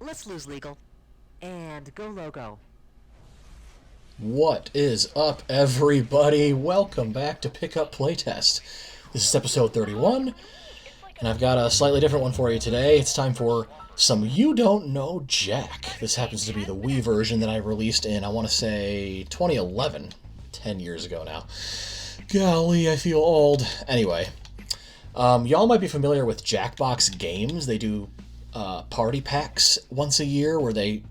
Let's lose legal. And go logo. What is up, everybody? Welcome back to Pickup Playtest. This is episode 31, and I've got a slightly different one for you today. It's time for some You Don't Know Jack. This happens to be the Wii version that I released in, I want to say, 2011. 10 years ago now. Golly, I feel old. Anyway, y'all might be familiar with Jackbox Games. They do party packs once a year where they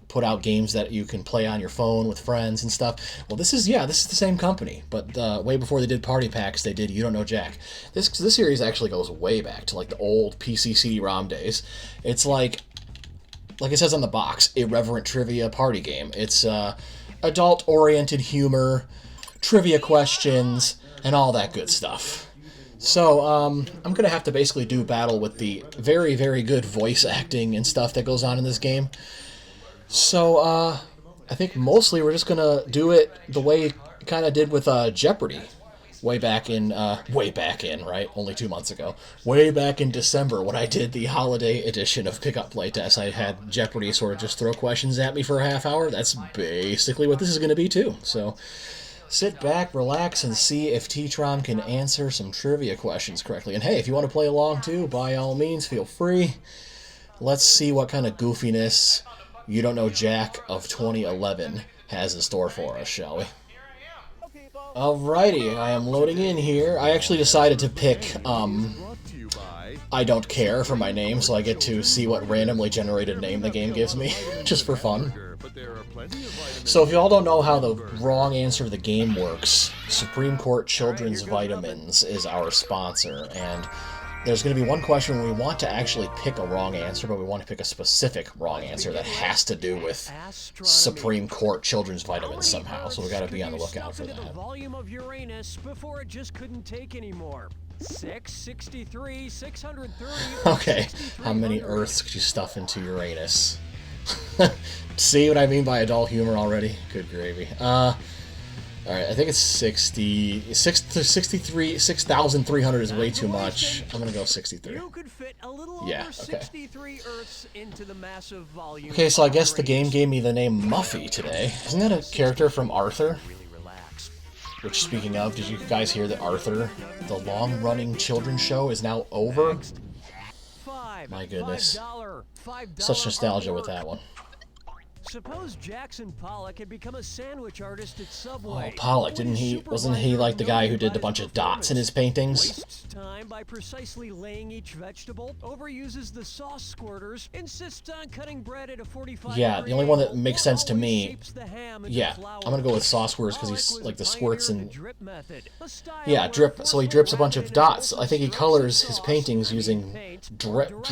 put out games that you can play on your phone with friends and stuff. Well, this is the same company, but way before they did party packs, they did You Don't Know Jack. This series actually goes way back to like the old PC CD-ROM days. It's like it says on the box, irreverent trivia party game. It's adult-oriented humor, trivia questions, and all that good stuff. So, I'm going to have to basically do battle with the very, very good voice acting and stuff that goes on in this game. So, I think mostly we're just going to do it the way it kind of did with Jeopardy. Way back in, right? Only 2 months ago. Way back in December when I did the holiday edition of Pickup Playtest, I had Jeopardy sort of just throw questions at me for a half hour. That's basically what this is going to be, too. So, sit back, relax, and see if TTrom can answer some trivia questions correctly. And hey, if you want to play along too, by all means, feel free. Let's see what kind of goofiness You Don't Know Jack of 2011 has in store for us, shall we? Alrighty, I am loading in here. I actually decided to pick, I Don't Care for my name, so I get to see what randomly generated name the game gives me, just for fun. So if y'all don't know how the wrong answer of the game works, Supreme Court Children's Vitamins is our sponsor, and there's going to be one question where we want to actually pick a wrong answer, but we want to pick a specific wrong answer that has to do with Supreme Court Children's Vitamins somehow, so we got to be on the lookout for that. The volume of Uranus before it just couldn't take anymore. 663, 630. Okay, how many Earths could you stuff into Uranus? See what I mean by adult humor already? Good gravy. Alright, I think it's 6,300 is way too much. I'm gonna go 63. You could fit a little Yeah, over okay. 63 Earths into the massive volume. Okay, so I guess the game gave me the name Muffy today. Isn't that a character from Arthur? Which, speaking of, did you guys hear that Arthur, the long-running children's show, is now over? My goodness. Such nostalgia with that one. Suppose Jackson Pollock had become a sandwich artist at Subway. Oh, Pollock, wasn't he like the guy who did a bunch of dots in his paintings? Wastes time by precisely laying each vegetable, overuses the sauce squirters, insists on cutting bread at a 45. Yeah, the only one that makes sense to me. Yeah, I'm I'm gonna go with sauce squirters because he's like the squirts and yeah, drip. So he drips a bunch of dots. I think he colors his paintings using drip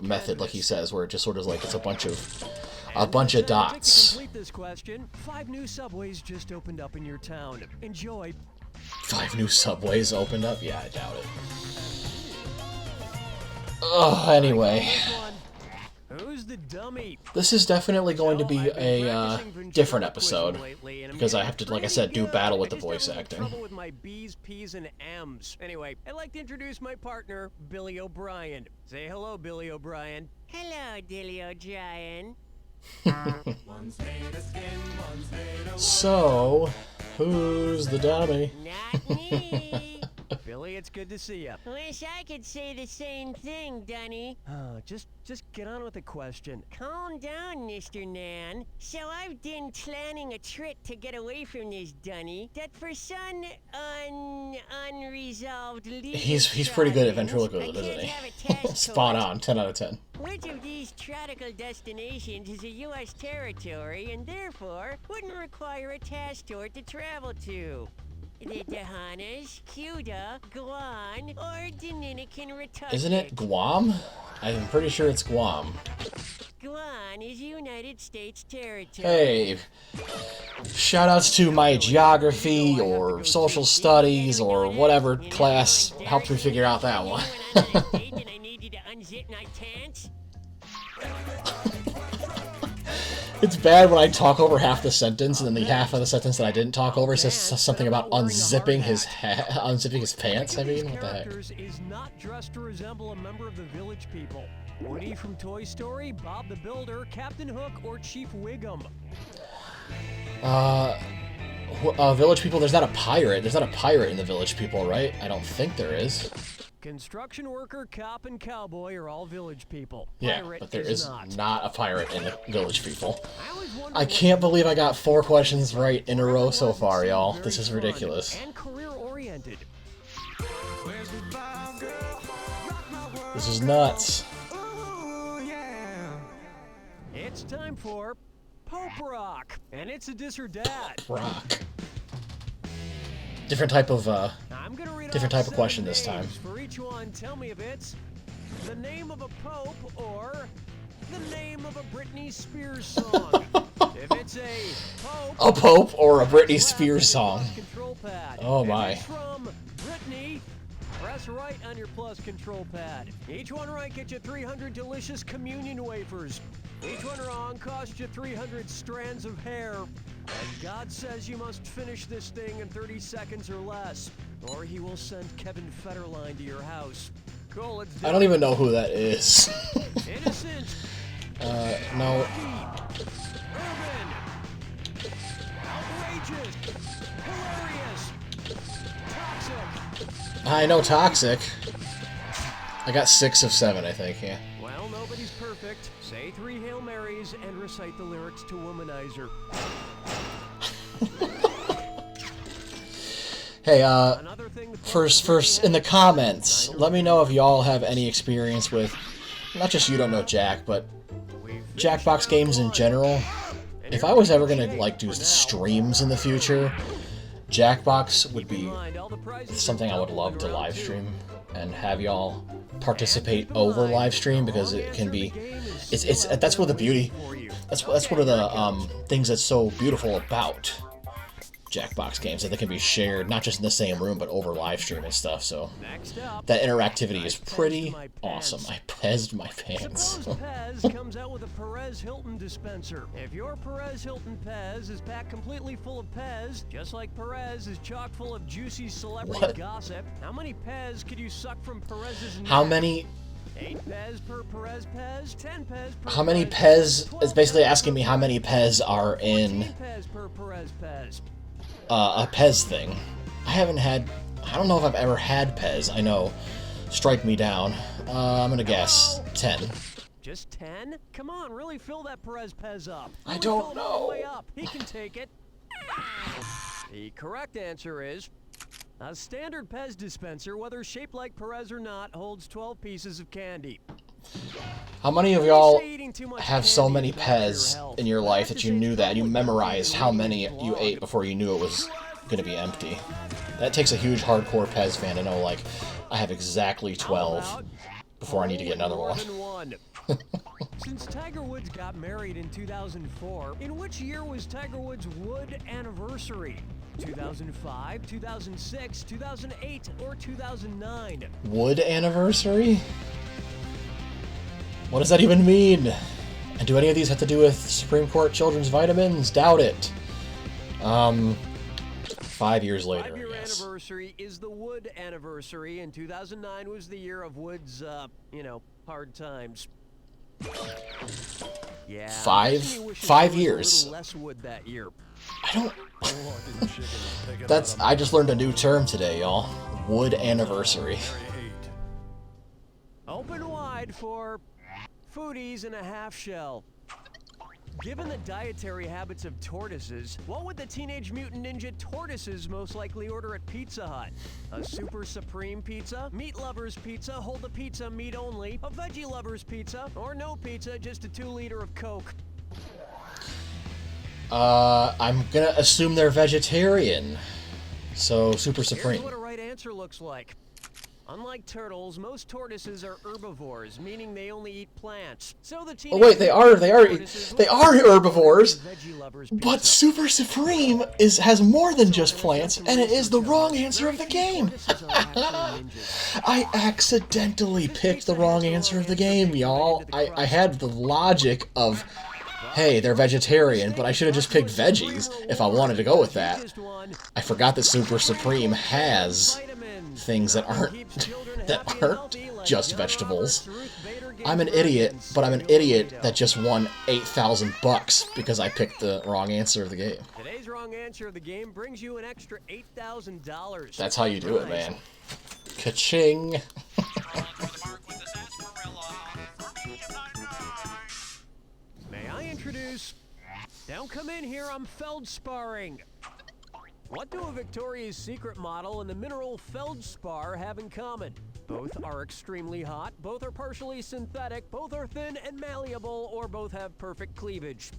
method, like he says, where it just sort of like it's a bunch of dots. To complete this question, 5 new subways just opened up in your town. Enjoy. 5 new subways opened up? Yeah, I doubt it. Oh, anyway. Who's the dummy? This is definitely going to be a different episode because I have to, like I said, do battle with the voice acting. Trouble with my B's, P's, and M's. Anyway, I'd like to introduce my partner, Billy O'Brien. Say hello, Billy O'Brien. Hello, Dilly O'Brien. So, who's the dummy? Not me. Billy, it's good to see you. Wish I could say the same thing, Dunny. Just get on with the question. Calm down, Mr. Nan. So I've been planning a trick to get away from this Dunny that for some unresolved legal He's pretty good at problems, ventriloquism, I isn't can't he? have a task Spot force. on, 10 out of 10. Which of these tropical destinations is a U.S. territory and therefore wouldn't require a task force to travel to? The Bahamas, Cuba, Guam, or Dominican Republic? Isn't it Guam? I'm pretty sure it's Guam. Guam is United States territory. Hey, shoutouts to my geography or social studies or whatever class helped me figure out that one. It's bad when I talk over half the sentence, and then the half of the sentence that I didn't talk over says something about unzipping his unzipping his pants. I mean, what the heck? Is not dressed to resemble a member of the Village People. Woody from Toy Story, Bob the Builder, Captain Hook, or Chief Wiggum. Village People. There's not a pirate. There's not a pirate in the Village People, right? I don't think there is. Construction worker, cop, and cowboy are all Village People. Yeah, Pirate but there is not. not a pirate in the Village People. I can't believe I got 4 questions right in a row so far, y'all. This is ridiculous. And career-oriented. This is nuts. It's time for Pope Rock, and it's a dis or dat. Rock. Different type of I'm gonna read different off type of question 7 this time. names. For each one, tell me if it's the name of a pope or the name of a Britney Spears song. If it's a pope or a Britney Spears song. Control pad. Oh If my. it's from Britney, press right on your plus control pad. Each one right gets you 300 delicious communion wafers. Each one wrong costs you 300 strands of hair. And God says you must finish this thing in 30 seconds or less, or he will send Kevin Federline to your house. Cool, let's do I don't even know who that is. Innocent. No. Urban. Outrageous. Hilarious. Toxic. I know Toxic. I got 6 of 7, I think, yeah. Well, nobody's perfect. Say 3 Hail Marys and recite the lyrics to Womanizer. Hey, Another thing first in the comments, let me know if y'all have any experience with, not just You Don't Know Jack, but Jackbox games in general. If I was ever gonna like do streams in the future, Jackbox would be something I would love to live stream and have y'all participate over live stream, because it can be, it's that's what the beauty, that's one of the things that's so beautiful about Jackbox games, that they can be shared not just in the same room but over live stream and stuff. So that interactivity is pretty awesome. I pezzed my pants. Suppose Pez comes out with a Perez Hilton dispenser. If your Perez Hilton Pez is packed completely full of Pez, just like Perez is chock full of juicy celebrity gossip, how many Pez could you suck from Perez's neck? How many? 8 Pez per Perez Pez, 10 Pez per How many Perez Pez? It's basically asking me how many Pez are in 14 Pez per Perez Pez. a Pez thing. I don't know if I've ever had Pez. I know. Strike me down. I'm gonna guess 10. Just 10? Come on, really fill that Perez Pez up. I Really don't fill it all the know. way up. He can take it. The correct answer is a standard Pez dispenser, whether shaped like Perez or not, holds 12 pieces of candy. How many of y'all Say eating too much have so candy many is bad for your Pez health. in your I life have that to you say knew it's that you probably memorized how many blog. you ate before you knew it was gonna be empty? That takes a huge hardcore Pez fan to know, like, I have exactly 12 before I need to get another More one. than one. Since Tiger Woods got married in 2004, in which year was Tiger Woods' wood anniversary? 2005, 2006, 2008, or 2009? Wood anniversary? What does that even mean? And do any of these have to do with Supreme Court children's vitamins? Doubt it. 5 years later, 5-year I guess. anniversary is the Wood anniversary, and 2009 was the year of Wood's, hard times. Yeah. Five makes me wish there was years. A little less wood that year. I don't... I just learned a new term today, y'all. Wood anniversary. Open wide for foodies in a half shell. Given the dietary habits of tortoises, what would the Teenage Mutant Ninja Tortoises most likely order at Pizza Hut? A Super Supreme Pizza? Meat Lovers Pizza, hold the pizza meat only? A Veggie Lovers Pizza? Or no pizza, just a 2-liter of Coke? I'm gonna assume they're vegetarian. So, Super Here's Supreme. what a right answer looks like. Unlike turtles, most tortoises are herbivores, meaning they only eat plants. So the Oh wait, they are tortoises herbivores. Veggie Lovers But Pizza. Super Supreme has more than just plants, and it is the wrong answer of the game. Tortoises are actually ninjas. I accidentally picked the wrong answer of the game, y'all. I had the logic of hey, they're vegetarian, but I should have just picked veggies if I wanted to go with that. I forgot that Super Supreme has things that aren't just vegetables. I'm an idiot, but I'm an idiot that just won $8,000 because I picked the wrong answer of the game. Today's wrong answer of the game brings you an extra $8,000. That's how you do it, man. Ka-ching! May I introduce... Don't come in here, I'm feldsparring. What do a Victoria's Secret model and the mineral feldspar have in common? Both are extremely hot, both are partially synthetic, both are thin and malleable, or both have perfect cleavage.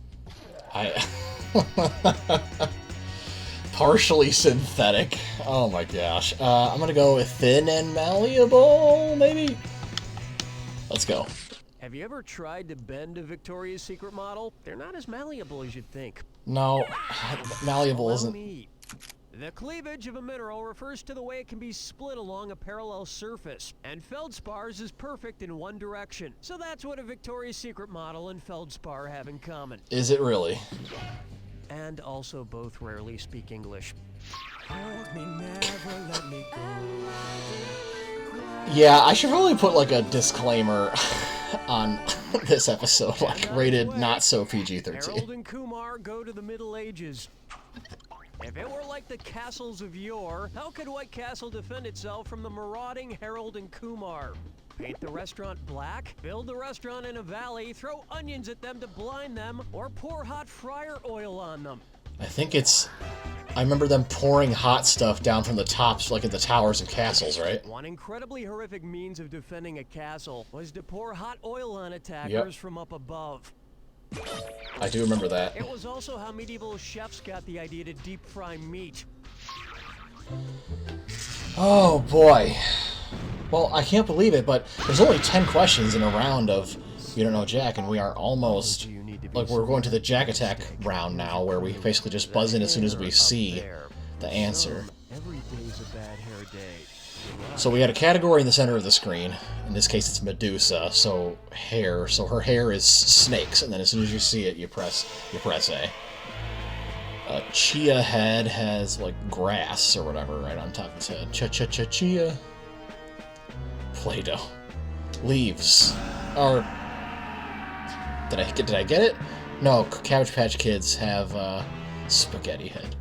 Partially synthetic. Oh my gosh. I'm gonna go with thin and malleable, maybe? Let's go. Have you ever tried to bend a Victoria's Secret model? They're not as malleable as you'd think. No, malleable Allow isn't... me. The cleavage of a mineral refers to the way it can be split along a parallel surface, and feldspars is perfect in one direction. So that's what a Victoria's Secret model and feldspar have in common. Is it really? And also both rarely speak English. Yeah, I should probably put like a disclaimer on this episode, like rated not so PG-13. Harold and Kumar go to the Middle Ages. If it were like the castles of yore, how could White Castle defend itself from the marauding Harold and Kumar? Paint the restaurant black, build the restaurant in a valley, throw onions at them to blind them, or pour hot fryer oil on them. I think it's... I remember them pouring hot stuff down from the tops, like in the towers of castles, right? One incredibly horrific means of defending a castle was to pour hot oil on attackers from up above. I do remember that. It was also how medieval chefs got the idea to deep fry meat. Oh boy. Well, I can't believe it, but there's only 10 questions in a round of You Don't Know Jack, and we are almost... Like, we're going to the Jack Attack round now, where we basically just buzz in as soon as we see the answer. Every day's a bad hair day. So we had a category in the center of the screen. In this case, it's Medusa, so hair. So her hair is snakes, and then as soon as you see it, you press A. Chia head has, like, grass or whatever right on top of his head. Chia. Play-Doh. Leaves. Or... Did I get it? No, Cabbage Patch Kids have, spaghetti head.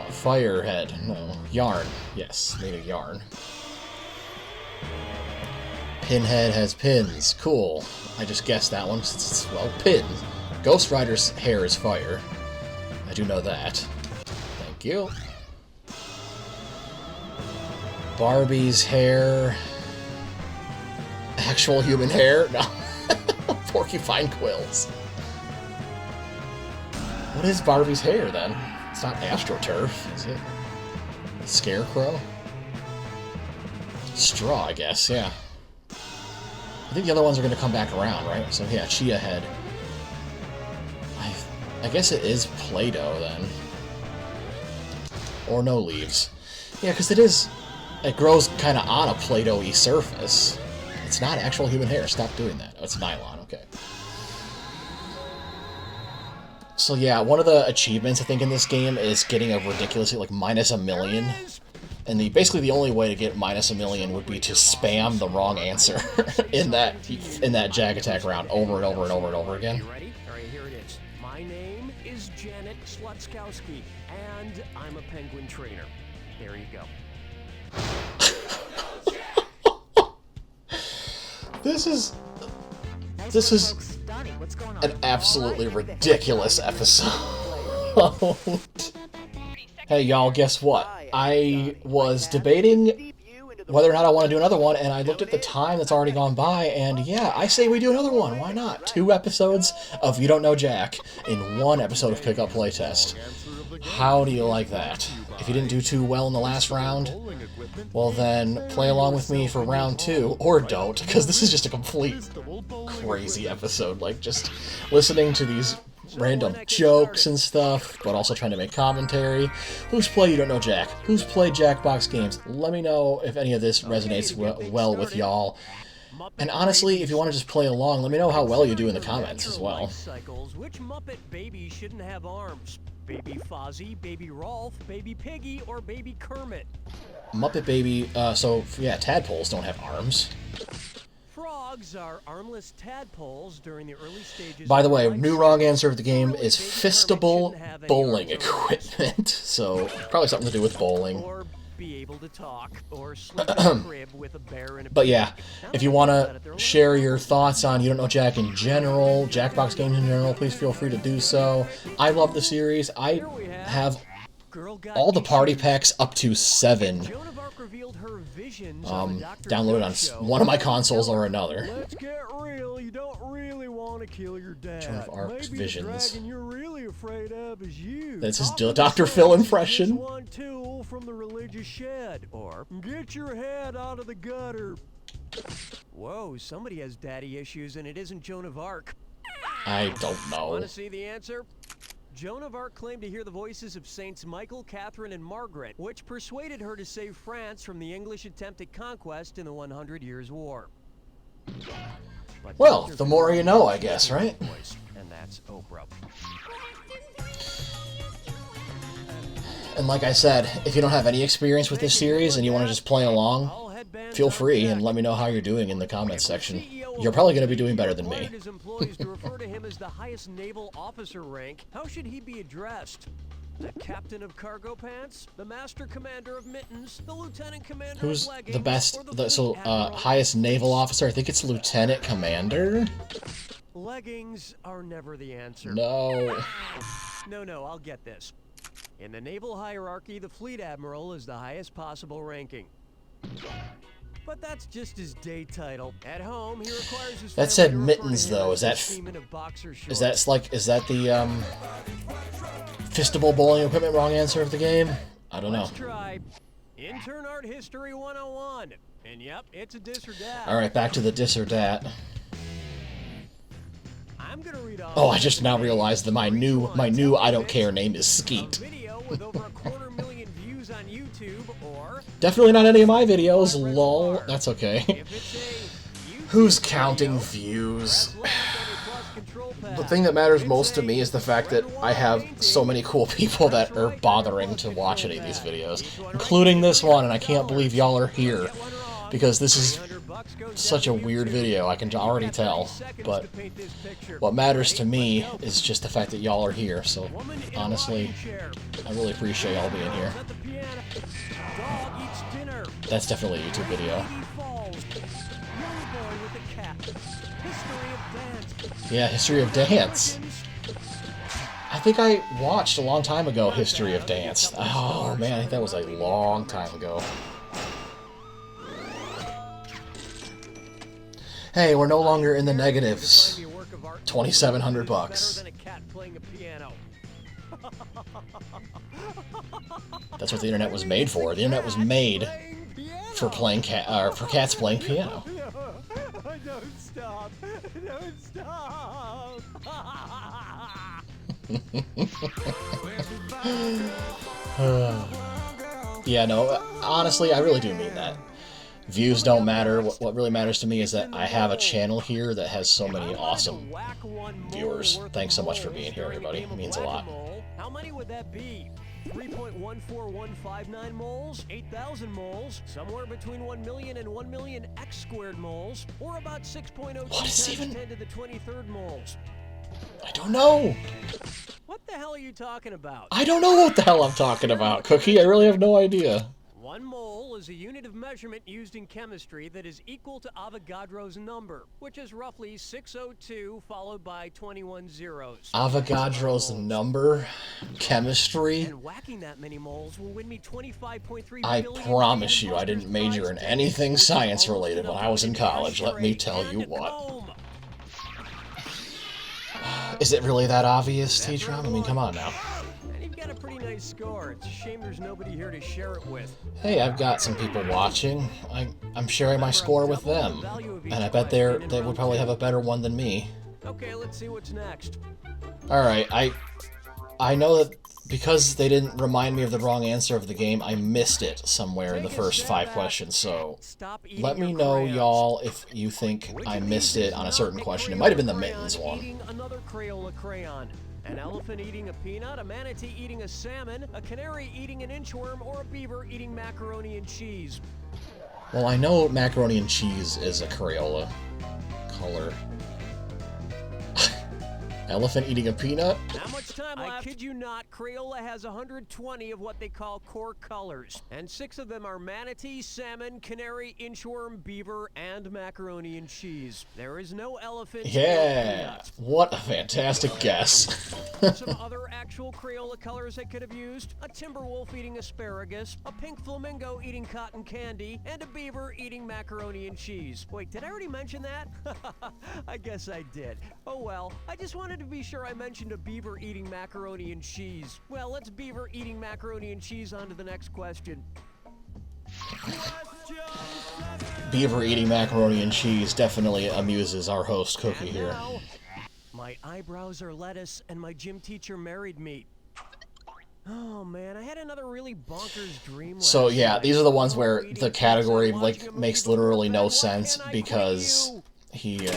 Fire head. No. Yarn. Yes, made of yarn. Pinhead has pins. Cool. I just guessed that one since it's, well, pins. Ghost Rider's hair is fire. I do know that. Thank you. Barbie's hair... Actual human hair? No. Porcupine quills. What is Barbie's hair, then? It's not AstroTurf, is it? Scarecrow? Straw, I guess, yeah. I think the other ones are going to come back around, right? So, yeah, Chia head. I guess it is Play-Doh, then. Or no leaves. Yeah, because it is... It grows kind of on a Play-Doh-y surface. It's not actual human hair. Stop doing that. Oh, it's nylon. Okay. So yeah, one of the achievements I think in this game is getting a ridiculously like -1 million, and basically the only way to get -1 million would be to spam the wrong answer in that Jag Attack round over and over and over and over again. You ready? All right, here it is. My name is Janet Slutskowski, and I'm a penguin trainer. There you go. This is an absolutely ridiculous episode. Hey y'all, guess what? I was debating whether or not I want to do another one, and I looked at the time that's already gone by, and yeah, I say we do another one. Why not? 2 episodes of You Don't Know Jack in 1 episode of Pickup Playtest. How do you like that? If you didn't do too well in the last round, well then, play along with me for round 2, or don't, because this is just a complete crazy episode, like, just listening to these random jokes and stuff, but also trying to make commentary. Who's played You Don't Know Jack? Who's played Jackbox games? Let me know if any of this resonates well with y'all. And honestly, if you want to just play along, let me know how well you do in the comments as well. Life cycles, which Muppet baby shouldn't have arms? Baby Fozzie, Baby Rolf, Baby Piggy, or Baby Kermit? Muppet Baby, so yeah, tadpoles don't have arms. Frogs are armless tadpoles during the early stages. By the way, of life new cycle. wrong answer of the game Early is baby Kermit fistable shouldn't have any bowling arms or legs. equipment. So, probably something to do with bowling. Or be able to talk, or sleep in a crib with a bear and a But pig. yeah, Now if that you I want think about it, to they're only share your thoughts on You Don't Know Jack in general, Jackbox games in general, please feel free to do so. I love the series. I Here we have Girl Got all the party Issues. packs up to 7 Joan of Arc revealed her visions on the Dr. downloaded Phil on show. one of my consoles or another. Let's get real. You don't really want to kill your dad. Joan of Arc's Maybe visions. The dragon you're really afraid of is you. That's his Off to the Dr. Phil shed, impression. this one tool from the religious shed. Or get your head out of the gutter. Whoa, somebody has daddy issues and it isn't Joan of Arc. I don't know. Want to see the answer? Joan of Arc claimed to hear the voices of Saints Michael, Catherine, and Margaret, which persuaded her to save France from the English attempt at conquest in the 100 Years' War. But Well, Dr. the more Phil you know, I has a guess, different right? voice, and that's Oprah. And like I said, if you don't have any experience with this series and you want to just play along, All headbands feel on free deck. and let me know how you're doing in the comments If the section. CEO of You're probably going to be Hilton doing better than required me. his employees to refer to him as the highest naval officer rank, how should he be addressed? The captain of cargo pants, the master commander of mittens, the lieutenant commander Who's of leggings, the best, or the so fleet admiral? highest naval officer? I think it's Lieutenant Commander? Leggings are never the answer. No. No, I'll get this. In the naval hierarchy, the fleet admiral is the highest possible ranking. But that's just his day title. At home, he requires his That family said to refer mittens, to him though. as Is that the seaman of boxer shorts. Is that the fistable bowling equipment wrong answer of the game? I don't know. Let's try Intern Art History 101. And yep, it's a dis or dat. Alright, back to the dis or dat. I'm gonna read off Oh, I just now realized that my new I don't care name is a Skeet. video with over 250,000 views on YouTube, or Definitely not any of my videos, lol. That's okay. if it's a YouTube Who's counting video, views? press left on your plus control pad. The thing that matters It's most to a me is the fact that red I have wall so many cool people that Press are right on bothering your to plus watch control any of these pad. videos, Each one right including this for one, and I can't $3. believe y'all are here, Get one wrong, because this is $300 goes such a down to weird YouTube. video, I can already You've got 30 tell, seconds but to paint this picture. what matters to Ready? me Let's go. is just the fact that y'all are here, so Woman in a honestly, rocking chair. I really appreciate y'all being here. At the piano. Dog eats dinner. That's definitely a YouTube video. Lady falls. Young boy with a cat. History of dance. Yeah, History of Dance. I think I watched a long time ago History of Dance. Oh man, I think that was a long time ago. Hey, we're no longer in the negatives. 2,700 bucks. Better than a cat playing a piano. That's what the internet was made for. The internet was made for cats playing piano. Don't stop. Don't stop. Yeah, no, honestly, I really do mean that. Views don't matter. What really matters to me is that I have a channel here that has so many awesome viewers. Thanks so much for being here, everybody. It means a lot. How many would that be? 3.14159 moles, 8,000 moles, somewhere between 1 million and 1 million x squared moles, or about 6.02 What is times even- 10 to the 23rd moles. I don't know. What the hell are you talking about? I don't know what the hell I'm talking about, Cookie. I really have no idea. 1 mole is a unit of measurement used in chemistry that is equal to Avogadro's number, which is roughly 602 followed by 21 zeros. Avogadro's number? Chemistry? And whacking that many moles will win me 25.3 I billion promise you I gangbusters didn't major prize in tickets, anything which is science almost related when enough I was in money to college, let me ashtray tell you and what. home. Is it really that obvious, TTrom? I mean, come on now. And you've got a pretty nice score. It's a shame there's nobody here to share it with. Hey, I've got some people watching. I'm sharing my score with them. And I bet they would probably have a better one than me. Okay, let's see what's next. Alright, I know that because they didn't remind me of the wrong answer of the game, I missed it somewhere in the first 5 questions, so let me know, y'all, if you think I missed it on a certain question. It might have been the mittens one. Eating another Crayola crayon. An elephant eating a peanut, a manatee eating a salmon, a canary eating an inchworm, or a beaver eating macaroni and cheese. Well, I know macaroni and cheese is a Crayola color. Elephant eating a peanut? Not much time left. I kid you not, Crayola has 120 of what they call core colors, and 6 of them are manatee, salmon, canary, inchworm, beaver, and macaroni and cheese. There is no elephant. Yeah! What a fantastic guess. Some other actual Crayola colors I could have used: a timber wolf eating asparagus, a pink flamingo eating cotton candy, and a beaver eating macaroni and cheese. Wait, did I already mention that? I guess I did. Oh well, I just wanted to be sure I mentioned a beaver eating macaroni and cheese. Well, let's beaver eating macaroni and cheese on to the next question. Beaver eating macaroni and cheese definitely amuses our host Cookie here. Now, my eyebrows are lettuce and my gym teacher married me. Oh man, I had another really bonkers dream last So yeah, night. these are the ones where the category like makes literally no sense because he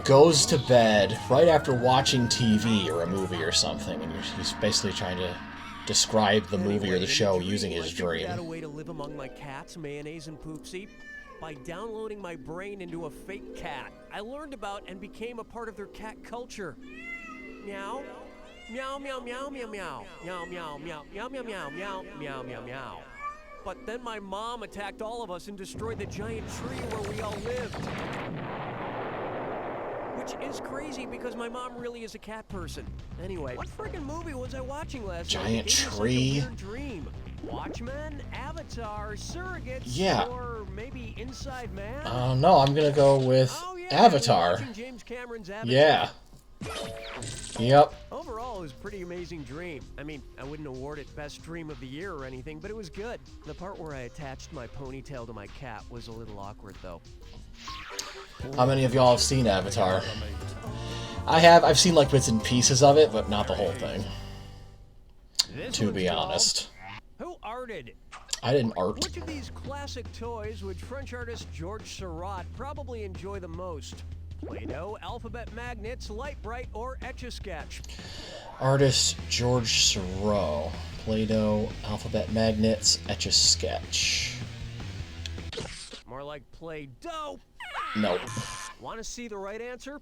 goes to bed right after watching TV or a movie or something, and he's basically trying to describe the movie or the show using his dream. I figured out a way to live among my cats, Mayonnaise and Poopsie, by downloading my brain into a fake cat. I learned about and became a part of their cat culture. Meow. Meow, meow, meow, meow, meow. Meow, meow, meow, meow, meow, meow, meow, meow, meow, meow. But then my mom attacked all of us and destroyed the giant tree where we all lived. Which is crazy because my mom really is a cat person. Anyway, what friggin' movie was I watching last night? Giant It gave me such a tree? weird dream. Watchmen, Avatar, Surrogates, Yeah. or maybe Inside Man? No, I'm gonna go with Oh, yeah, Avatar. watching James Cameron's Avatar. Yeah. Yep. Overall, it was a pretty amazing dream. I mean, I wouldn't award it Best Dream of the Year or anything, but it was good. The part where I attached my ponytail to my cat was a little awkward, though. How many of y'all have seen Avatar? I have. I've seen like bits and pieces of it, but not the whole thing. This To one's be called honest. Who Arted? I didn't art. Which of these classic toys would French artist Georges Seurat probably enjoy the most? Play-Doh, alphabet magnets, light bright, or Etch-a-Sketch? Artist George Seurat. Play-Doh, alphabet magnets, Etch-a-Sketch. More like Play-Doh. Nope. Want to see the right answer?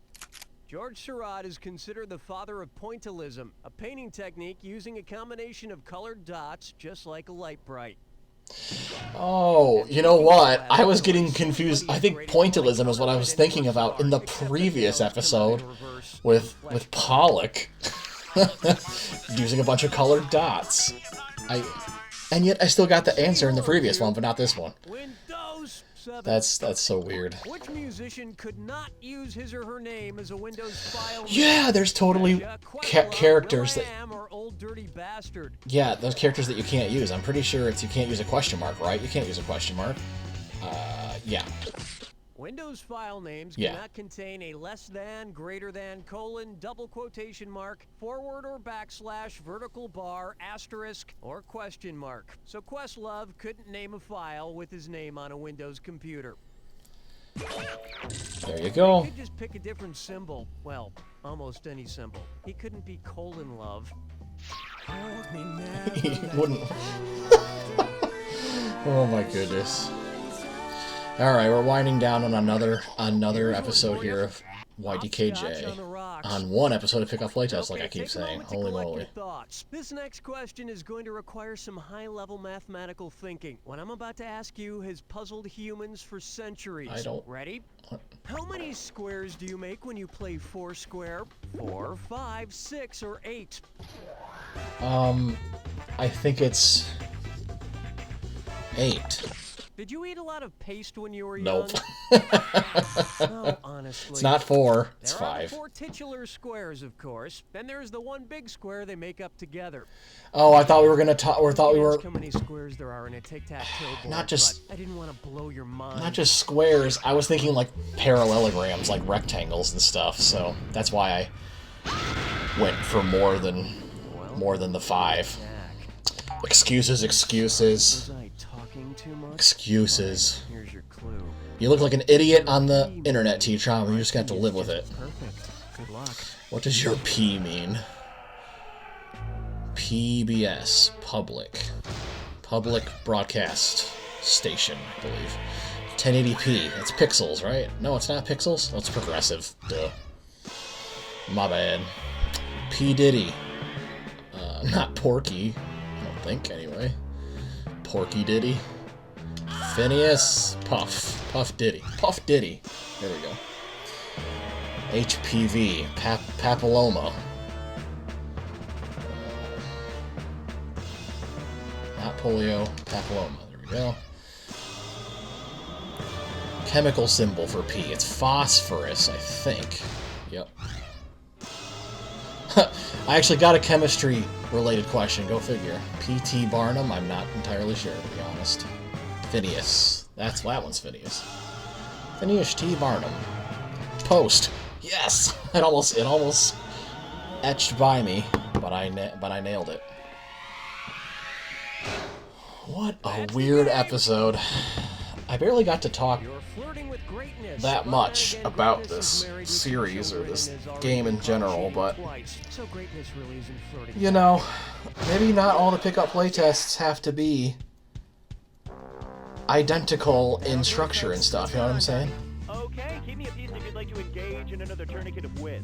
Georges Seurat is considered the father of Pointillism, a painting technique using a combination of colored dots, just like a light bright. Oh, you know what? I was getting confused. I think Pointillism is what I was thinking about in the previous episode with Pollock using a bunch of colored dots. And yet I still got the answer in the previous one, but not this one. Windows 7. That's so weird. Which musician could not use his or her name as a Windows file? Yeah, there's totally characters that... Or Old Dirty Bastard. Yeah, those characters that you can't use. I'm pretty sure you can't use a question mark, right? You can't use a question mark. Yeah. Windows file names Yeah. cannot contain a less than, greater than, colon, double quotation mark, forward or backslash, vertical bar, asterisk, or question mark. So Questlove couldn't name a file with his name on a Windows computer. There you go. He could just pick a different symbol. Well, almost any symbol. He couldn't be colon love. He wouldn't. Oh my goodness. Alright, we're winding down on another episode here of YDKJ. On one episode of Pickup Playtest, like I keep saying. Holy moly. This next question is going to require some high-level mathematical thinking. What I'm about to ask you has puzzled humans for centuries. I don't... Ready? How many squares do you make when you play Foursquare? 4, 5, 6, or 8? I think it's... 8. Did you eat a lot of paste when you were Nope. young? No, honestly. It's not 4, it's There are 5. 4 titular squares, of course. Then there's the one big square they make up together. Oh, I thought we were gonna talk, or thought we were... How many squares there are in a tic-tac-toe board, Not just- but I didn't want to blow your mind. Not just squares, I was thinking like parallelograms, like rectangles and stuff, so that's why I... went for more than the 5. Excuses, excuses, Was I talking too much? excuses. Here's your clue. You look like an idiot on the internet, TTrom. You just got to live with it. Perfect. Good luck. What does your P mean? PBS, public broadcast station, I believe. 1080p. That's pixels, right? No, it's not pixels. Oh, it's progressive. Duh. My bad. P Diddy. Not Porky. I don't think, anyway. Porky Diddy. Phineas. Puff Diddy. Puff Diddy. There we go. HPV. Papilloma. Not polio. Papilloma. There we go. Chemical symbol for P. It's phosphorus, I think. Yep. I actually got a chemistry-related question. Go figure. P.T. Barnum? I'm not entirely sure, to be honest. Phineas. That one's Phineas. Phineas T. Barnum. Post. Yes! It almost etched by me, but I nailed it. What a weird episode. I barely got to talk that much about this series or this game in general, but you know, maybe not all the pickup playtests have to be identical in structure and stuff, you know what I'm saying? Okay, keep me a piece if you'd like to engage in another tourniquet of wit.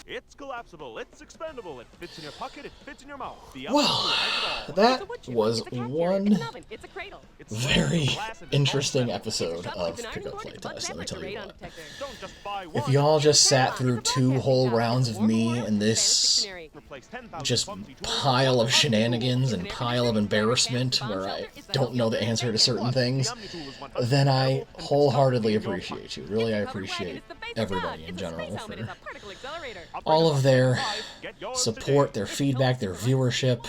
It's collapsible, it's expendable, it fits in your pocket, it fits in your mouth. Well, that was one very interesting episode of Pickup Playtest, let me tell you what. If y'all just sat through 2 whole rounds of me and this just pile of shenanigans and pile of embarrassment where I don't know the answer to certain things, then I wholeheartedly appreciate you. Really, I appreciate everybody in general for all of their support, their feedback, their viewership.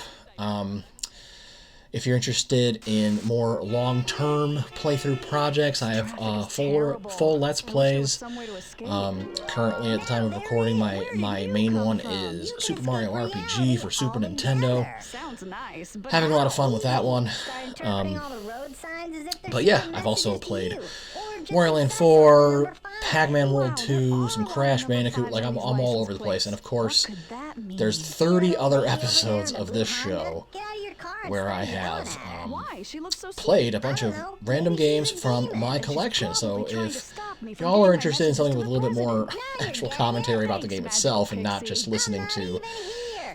If you're interested in more long-term playthrough projects, I have full Let's Plays. Currently, at the time of recording, my main one is Super Mario RPG for Super Nintendo. Having a lot of fun with that one. But yeah, I've also played Wario Land 4, Pac-Man World 2, some Crash Bandicoot, like I'm all over the place. And of course, there's 30 other episodes of this show where I have played a bunch of random games from my collection. So if y'all are interested in something with a little bit more actual commentary about the game itself and not just listening to,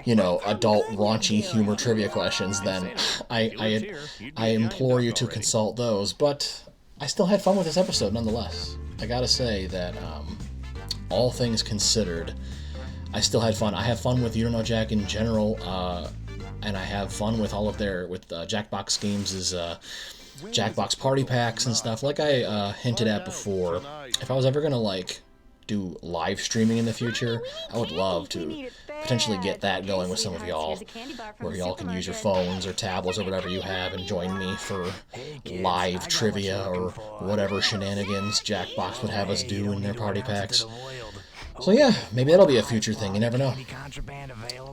you know, adult raunchy humor trivia questions, then I implore you to consult those. But I still had fun with this episode nonetheless. I gotta say that, all things considered, I still had fun. I have fun with You Don't Know Jack in general, and I have fun with all of with Jackbox Games' Jackbox Party Packs and stuff. Like I hinted at before, if I was ever gonna, like, do live streaming in the future, I would love to potentially get that going with some of y'all, where y'all can use your phones or tablets or whatever you have and join me for live trivia or whatever shenanigans Jackbox would have us do in their party packs. So yeah, maybe that'll be a future thing, you never know.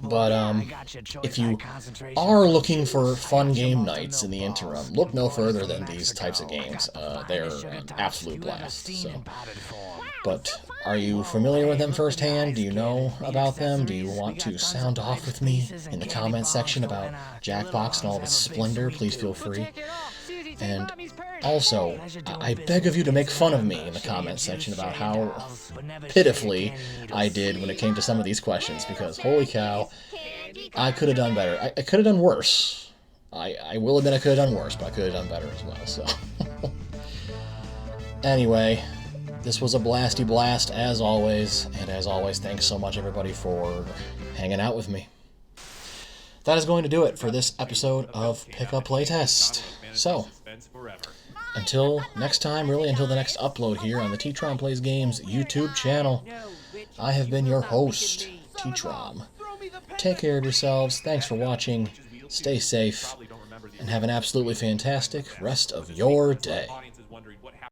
But if you are looking for fun game nights in the interim, look no further than these types of games. They're an absolute blast. So. But are you familiar with them firsthand? Do you know about them? Do you want to sound off with me in the comments section about Jackbox and all of its splendor? Please feel free. And also, I beg of you to make fun of me in the comments section about how pitifully I did when it came to some of these questions, because holy cow, I could have done better. I could have done worse. I will admit I could have done worse, but I could have done better as well, so. Anyway, this was a blasty blast, as always, and as always, thanks so much, everybody, for hanging out with me. That is going to do it for this episode of Pickup Playtest. So, until next time, really until the next upload here on the TTromPlaysGames YouTube channel, I have been your host, TTrom. Take care of yourselves, thanks for watching, stay safe, and have an absolutely fantastic rest of your day.